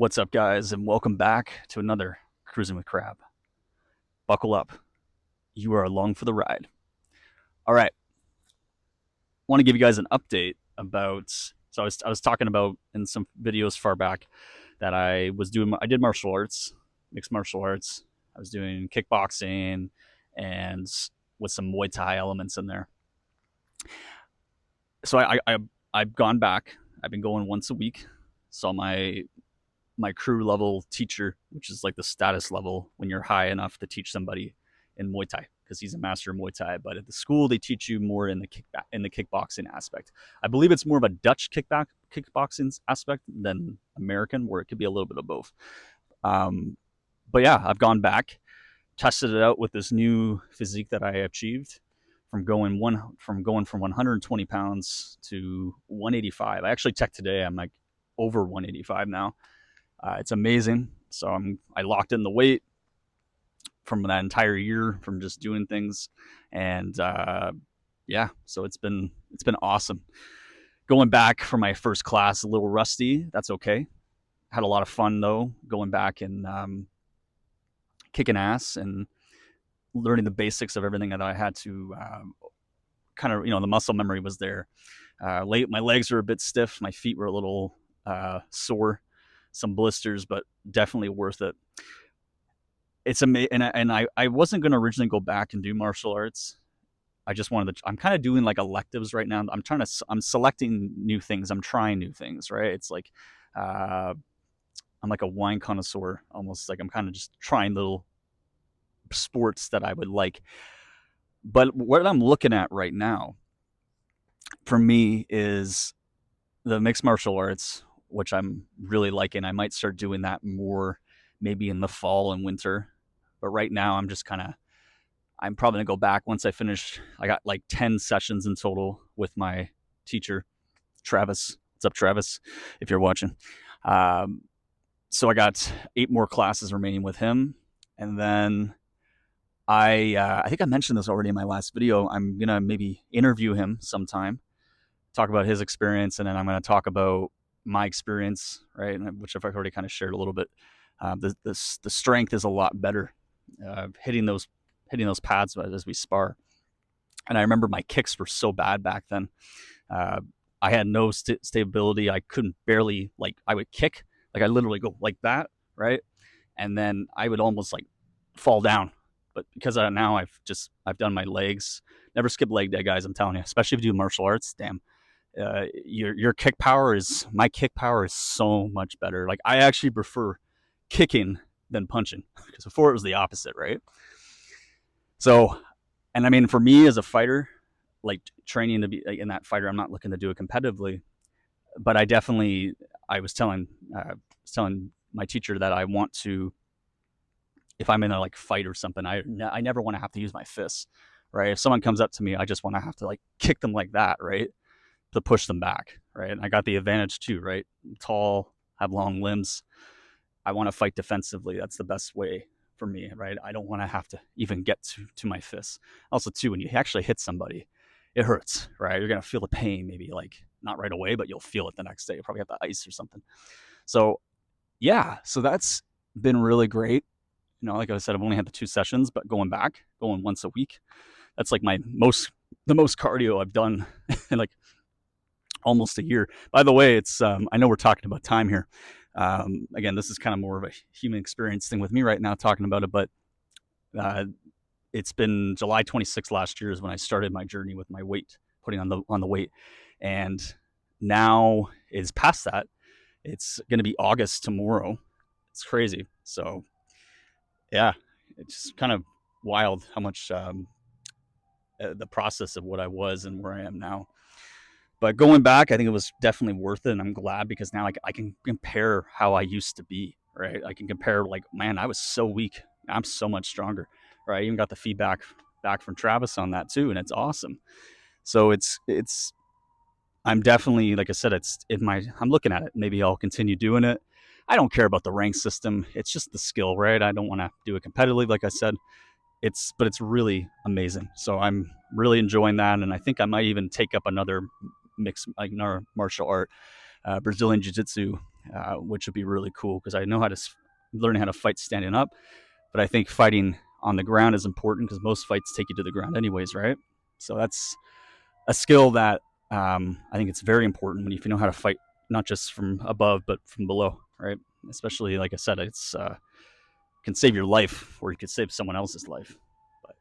What's up, guys, and welcome back to another Cruising with Crab. Buckle up. You are along for the ride. All right. Want to give you guys an update about. I was talking about in some videos far back that I did martial arts, mixed martial arts. I was doing kickboxing and with some Muay Thai elements in there. So I've gone back. I've been going once a week. Saw my crew level teacher, which is like the status level when you're high enough to teach somebody in Muay Thai, because he's a master of Muay Thai. But at the school, they teach you more in the kickboxing aspect. I believe it's more of a Dutch kickboxing aspect than American, where it could be a little bit of both. But yeah, I've gone back, tested it out with this new physique that I achieved from 120 pounds to 185. I actually checked today. I'm like over 185 now. It's amazing. So I locked in the weight from that entire year from just doing things, and yeah, so it's been awesome. Going back for my first class, a little rusty. That's okay. Had a lot of fun though, going back and kicking ass and learning the basics of everything that I had to kind of, the muscle memory was there. My legs were a bit stiff. My feet were a little sore, some blisters, but definitely worth it. It's amazing. And I wasn't going to originally go back and do martial arts. I just wanted to, I'm kind of doing like electives right now. I'm selecting new things. I'm trying new things, right? It's like, I'm like a wine connoisseur almost. Like I'm kind of just trying little sports that I would like. But what I'm looking at right now for me is the mixed martial arts, which I'm really liking. I might start doing that more maybe in the fall and winter. But right now I'm probably gonna go back once I finish. I got like 10 sessions in total with my teacher, Travis. What's up, Travis? If you're watching. So I got 8 more classes remaining with him. And then I think I mentioned this already in my last video. I'm gonna maybe interview him sometime, talk about his experience, and then I'm gonna talk about my experience, right? Which I've already kind of shared a little bit. The strength is a lot better, hitting those pads as we spar. And I remember my kicks were so bad back then. I had no stability. I couldn't barely, like, I would kick, like I literally go like that, right? And then I would almost like fall down. But because now I've done my legs. Never skip leg day, guys. I'm telling you, especially if you do martial arts. Damn, your my kick power is so much better. Like I actually prefer kicking than punching, because before it was the opposite, right? So, and I mean, for me as a fighter, like training to be like, in that fighter, I'm not looking to do it competitively, but I was telling my teacher that I want to, if I'm in a like fight or something, I never want to have to use my fists, right? If someone comes up to me, I just want to have to like kick them like that, right? To push them back, right? And I got the advantage too, right? I'm tall, have long limbs. I want to fight defensively. That's the best way for me, right? I don't want to have to even get to my fists. Also, too, when you actually hit somebody, it hurts, right? You're gonna feel the pain, maybe like not right away, but you'll feel it the next day. You'll probably have the ice or something. So yeah, so that's been really great. Like I said, I've only had the 2 sessions, but going once a week, that's like the most cardio I've done in like almost a year. By the way, it's I know we're talking about time here. Again, this is kind of more of a human experience thing with me right now talking about it, but uh, it's been July 26th last year is when I started my journey with my weight, putting on the weight, and now is past that. It's going to be August tomorrow. It's crazy. So yeah, it's kind of wild how much the process of what I was and where I am now. But going back, I think it was definitely worth it, and I'm glad because now I can compare how I used to be, right? I can compare, like, man, I was so weak. I'm so much stronger, right? I even got the feedback back from Travis on that too, and it's awesome. So I'm definitely, like I said, I'm looking at it. Maybe I'll continue doing it. I don't care about the rank system. It's just the skill, right? I don't want to do it competitively, like I said. But it's really amazing. So I'm really enjoying that, and I think I might even take up another martial art, Brazilian Jiu-Jitsu. which would be really cool because I know how to learn how to fight standing up, but I think fighting on the ground is important because most fights take you to the ground anyways, right? So that's a skill that I think it's very important when if you know how to fight not just from above but from below, right? Especially like I said, it's can save your life or you could save someone else's life, but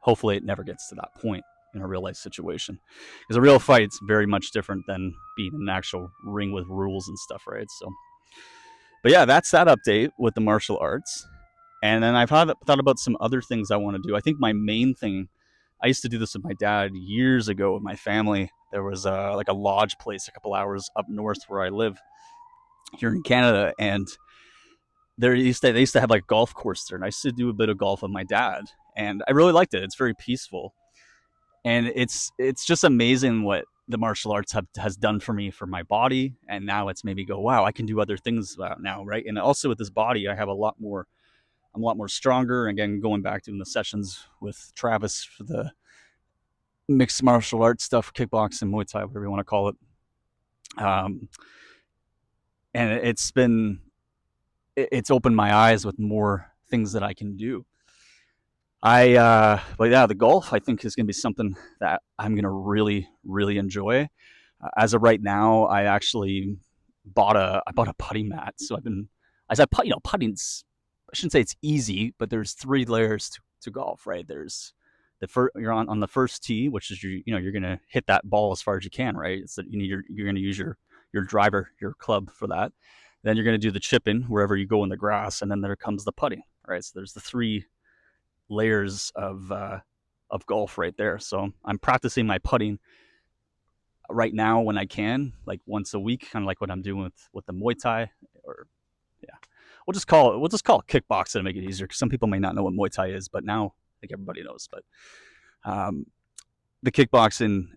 hopefully it never gets to that point in a real life situation because a real fight's very much different than being in an actual ring with rules and stuff, right? So, but yeah, that's that update with the martial arts. And then I've thought about some other things I want to do. I think my main thing, I used to do this with my dad years ago with my family. There was like a lodge place a couple hours up north where I live here in Canada, and they used to have like a golf course there, and I used to do a bit of golf with my dad, and I really liked it. It's very peaceful, and it's just amazing what the martial arts has done for me for my body, and now it's made me go, wow, I can do other things now, right? And also with this body, I have a lot more. I'm a lot more stronger. Again, going back to the sessions with Travis for the mixed martial arts stuff, kickboxing, Muay Thai, whatever you want to call it. Um, and it's opened my eyes with more things that I can do. But yeah, the golf I think is going to be something that I'm going to really, really enjoy. As of right now, I bought a putting mat. So I said, putting's, I shouldn't say it's easy, but there's three layers to golf, right? There's the first, you're on the first tee, which is you're going to hit that ball as far as you can, right? So you're going to use your driver, your club for that. Then you're going to do the chipping wherever you go in the grass, and then there comes the putting, right? So there's the three layers of golf right there. So I'm practicing my putting right now when I can, like once a week, kind of like what I'm doing with the Muay Thai. Or yeah, we'll just call it kickboxing to make it easier because some people may not know what Muay Thai is, but now I think everybody knows. But um, the kickboxing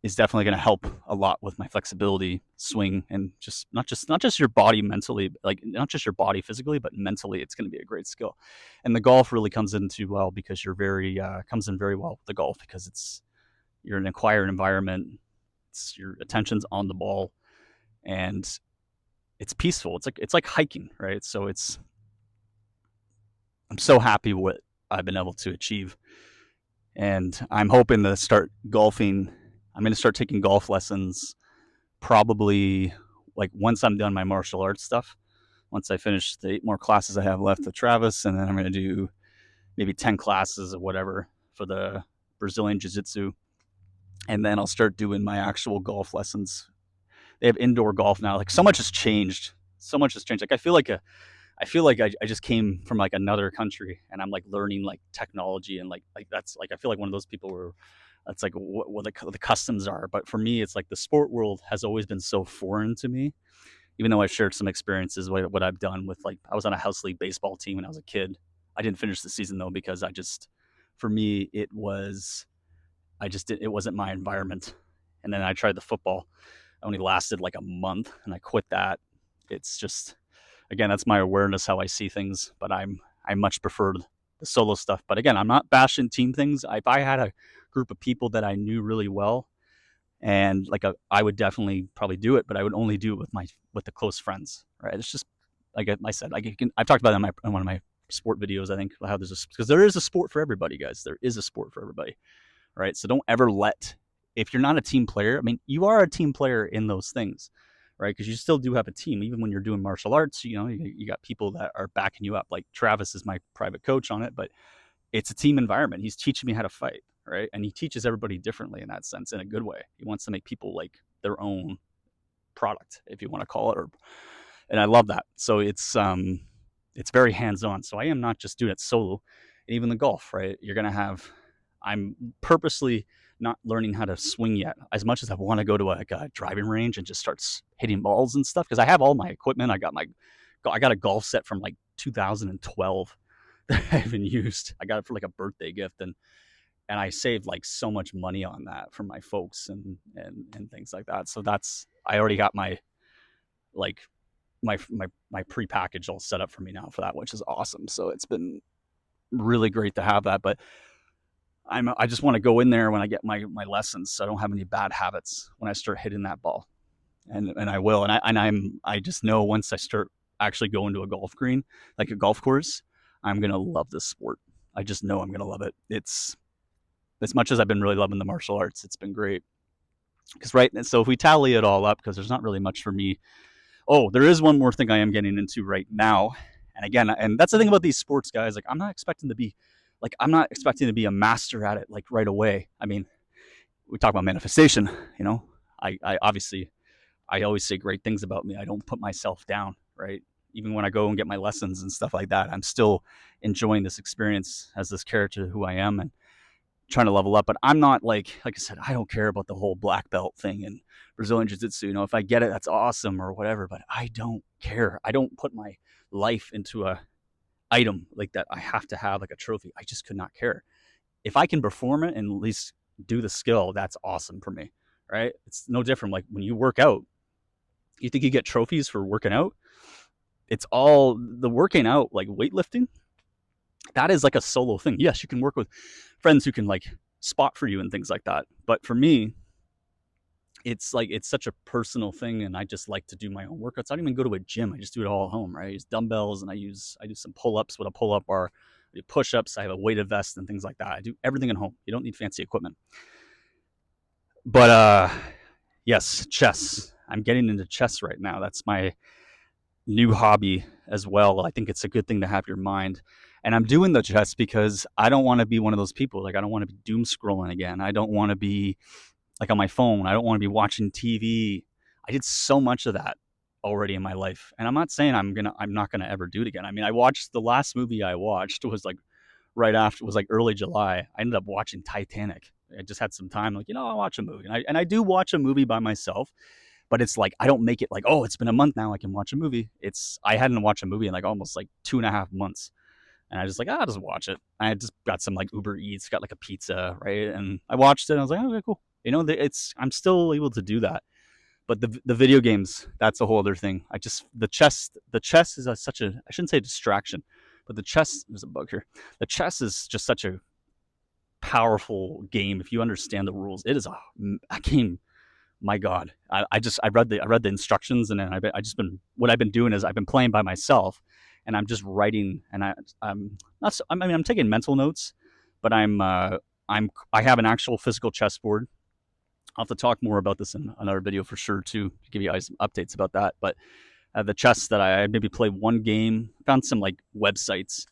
is definitely going to help a lot with my flexibility, swing, and just not just your body mentally, like not just your body physically, but mentally. It's going to be a great skill, and the golf really comes into well because you're very comes in very well with the golf because you're in an acquired environment. Your attention's on the ball, and it's peaceful. It's like hiking, right? So I'm so happy what I've been able to achieve, and I'm hoping to start golfing. I'm going to start taking golf lessons probably like once I'm done my martial arts stuff. Once I finish the 8 more classes I have left with Travis, and then I'm going to do maybe 10 classes or whatever for the Brazilian Jiu Jitsu. And then I'll start doing my actual golf lessons. They have indoor golf now. Like so much has changed. So much has changed. Like I feel like I just came from like another country and I'm like learning like technology and like that's like I feel like one of those people where that's like what the customs are. But for me, it's like the sport world has always been so foreign to me. Even though I've shared some experiences what I've done with like I was on a house league baseball team when I was a kid. I didn't finish the season though because for me it wasn't my environment. And then I tried the football. It only lasted like a month and I quit that. It's just again, that's my awareness how I see things, but I much prefer the solo stuff. But again, I'm not bashing team things. If I had a group of people that I knew really well and I would definitely probably do it, but I would only do it with the close friends, right? It's just like I said, I've talked about it in one of my sport videos. I think how because there is a sport for everybody, guys. There is a sport for everybody, right? So don't ever if you're not a team player, I mean, you are a team player in those things, right? Because you still do have a team, even when you're doing martial arts. You got people that are backing you up. Like Travis is my private coach on it, but it's a team environment. He's teaching me how to fight, right? And he teaches everybody differently in that sense, in a good way. He wants to make people like their own product, if you want to call it, and I love that. So it's very hands on. So I am not just doing it solo. And even the golf, right? I'm purposely not learning how to swing yet. As much as I want to go to like a driving range and just start hitting balls and stuff, because I have all my equipment. I got a golf set from like 2012 that I haven't used. I got it for like a birthday gift, and I saved like so much money on that for my folks and things like that. So I already got like my pre-package all set up for me now for that, which is awesome. So it's been really great to have that. But I just want to go in there when I get my lessons, so I don't have any bad habits when I start hitting that ball. and I will. I just know once I start actually going to a golf green, like a golf course, I'm gonna love this sport. I just know I'm gonna love it. It's as much as I've been really loving the martial arts, it's been great. Because right, so if we tally it all up, because there's not really much for me. Oh, there is one more thing I am getting into right now, and again, and that's the thing about these sports, guys. Like I'm not expecting to be a master at it like right away. I mean, we talk about manifestation. You know, I obviously I always say great things about me. I don't put myself down, right? Even when I go and get my lessons and stuff like that, I'm still enjoying this experience as this character who I am and trying to level up. But I'm not like I said, I don't care about the whole black belt thing and Brazilian Jiu Jitsu. You know, if I get it, that's awesome or whatever. But I don't care. I don't put my life into a item like that. I have to have like a trophy. I just could not care. If I can perform it and at least do the skill, that's awesome for me. Right? It's no different. Like when you work out, you think you get trophies for working out? It's all the working out, like weightlifting. That is like a solo thing. Yes, you can work with friends who can like spot for you and things like that. But for me, it's like it's such a personal thing, and I just like to do my own workouts. I don't even go to a gym. I just do it all at home, right? I use dumbbells and I do some pull-ups with a pull-up bar, I do push-ups, I have a weighted vest and things like that. I do everything at home. You don't need fancy equipment. But yes, chess. I'm getting into chess right now. That's my new hobby as well. I think it's a good thing to have your mind. And I'm doing the chess because I don't want to be one of those people. Like I don't want to be doom scrolling again. I don't want to be like on my phone. I don't want to be watching TV. I did so much of that already in my life. And I'm not saying I'm not gonna ever do it again. I mean, I watched the last movie I watched was like right after, it was like early July. I ended up watching Titanic. I just had some time, like, I'll watch a movie. And I do watch a movie by myself, but it's like I don't make it like, oh, it's been a month now, I can watch a movie. It's I hadn't watched a movie in like almost like 2.5 months. And I just like, I'll just watch it. I just got some like Uber Eats, got like a pizza, right? And I watched it and I was like, okay, cool. It's I'm still able to do that. But the video games, that's a whole other thing. The chess is such a, I shouldn't say distraction, but the chess, there's a bug here. The chess is just such a powerful game if you understand the rules. It is a game. My God, I read the instructions, and then I just been what I've been doing is I've been playing by myself, and I'm just writing, and I'm not. I mean, I'm taking mental notes, but I have an actual physical chessboard. I'll have to talk more about this in another video for sure too, to give you guys some updates about that. But the chess that I maybe play one game, found some like websites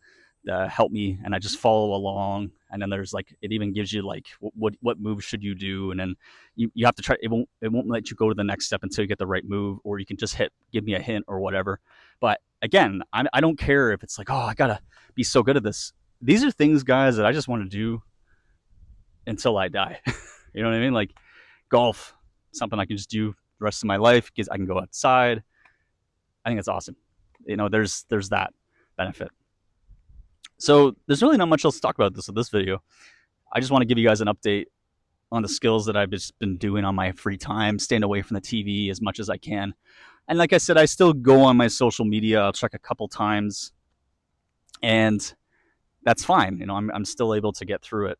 that help me, and I just follow along. And then there's like it even gives you like what move should you do, and then you have to try. It won't let you go to the next step until you get the right move, or you can just give me a hint or whatever. But again, I don't care if it's like, oh, I gotta be so good at this. These are things, guys, that I just want to do until I die. You know what I mean? Like golf, something I can just do the rest of my life because I can go outside. I think it's awesome. There's that benefit. So there's really not much else to talk about this with this video. I just want to give you guys an update on the skills that I've just been doing on my free time, staying away from the TV as much as I can. And like I said, I still go on my social media. I'll check a couple times, and that's fine. I'm still able to get through it.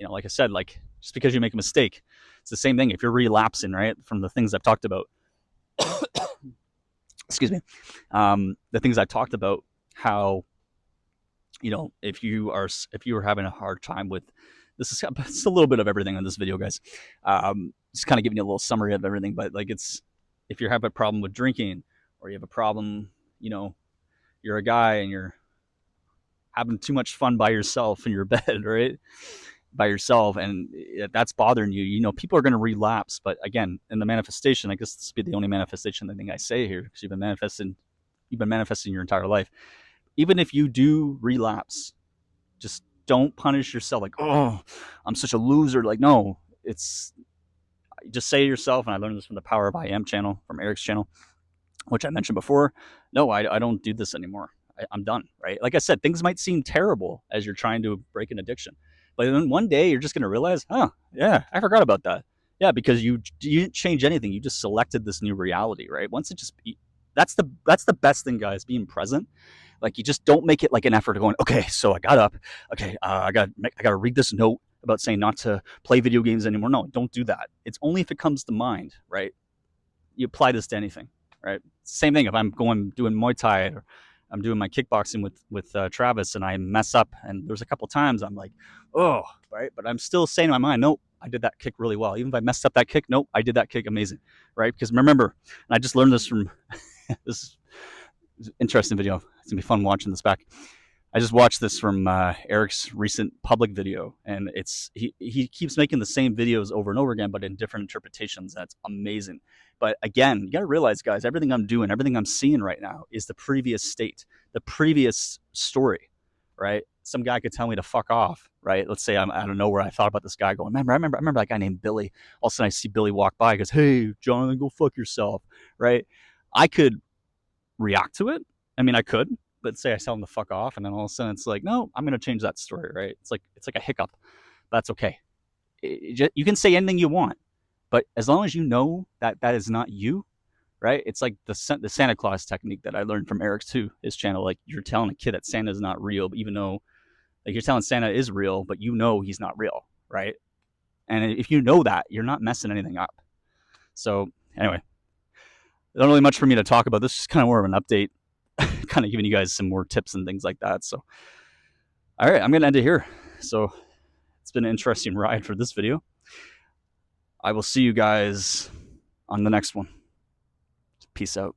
Like I said, like just because you make a mistake, it's the same thing. If you're relapsing, right, from the things I've talked about, excuse me, the things I talked about, how if you are having a hard time with this, is it's a little bit of everything in this video, guys. Just kind of giving you a little summary of everything, but like if you have a problem with drinking, or you have a problem, you're a guy and you're having too much fun by yourself in your bed, right? By yourself, and that's bothering you, people are going to relapse. But again, in the manifestation, I guess this would be the only manifestation thing I say here, because you've been manifesting your entire life. Even if you do relapse, just don't punish yourself like, oh, I'm such a loser. Like, no, it's just say to yourself, and I learned this from the Power of I Am channel, from Eric's channel, which I mentioned before. No, I don't do this anymore. I'm done, right? Like I said, things might seem terrible as you're trying to break an addiction, but then one day you're just going to realize, yeah, I forgot about that. Yeah, because you didn't change anything. You just selected this new reality, right? Once it just, that's the best thing, guys, being present. Like, you just don't make it like an effort of going, okay, so I got up. Okay, I got to read this note about saying not to play video games anymore. No, don't do that. It's only if it comes to mind, right? you apply this to anything, right? Same thing if I'm doing Muay Thai or I'm doing my kickboxing with Travis and I mess up, and there's a couple times I'm like, oh, right, but I'm still saying in my mind, nope, I did that kick really well. Even if I messed up that kick, nope, I did that kick amazing, right? Because remember, and I just learned this from this interesting video. It's gonna be fun watching this back. I just watched this from Eric's recent public video, and he keeps making the same videos over and over again, but in different interpretations. That's amazing. But again, you got to realize, guys, everything I'm doing, everything I'm seeing right now is the previous state, the previous story, right? Some guy could tell me to fuck off, right? Let's say I'm out of nowhere. I thought about this guy going, I remember that guy named Billy. All of a sudden, I see Billy walk by. He goes, "Hey, Jonathan, go fuck yourself," right? I could react to it. I mean, I could, but say I tell him to fuck off, and then all of a sudden it's like, no, I'm going to change that story, right? It's like a hiccup. That's okay. You can say anything you want, but as long as you know that that is not you, right? It's like the Santa Claus technique that I learned from Eric's too, his channel. Like you're telling a kid that Santa is not real, but even though like you're telling Santa is real, but you know he's not real, right? And if you know that, you're not messing anything up. So anyway, not really much for me to talk about. This is kind of more of an update, kind of giving you guys some more tips and things like that. So, all right, I'm going to end it here. So, it's been an interesting ride for this video. I will see you guys on the next one. Peace out.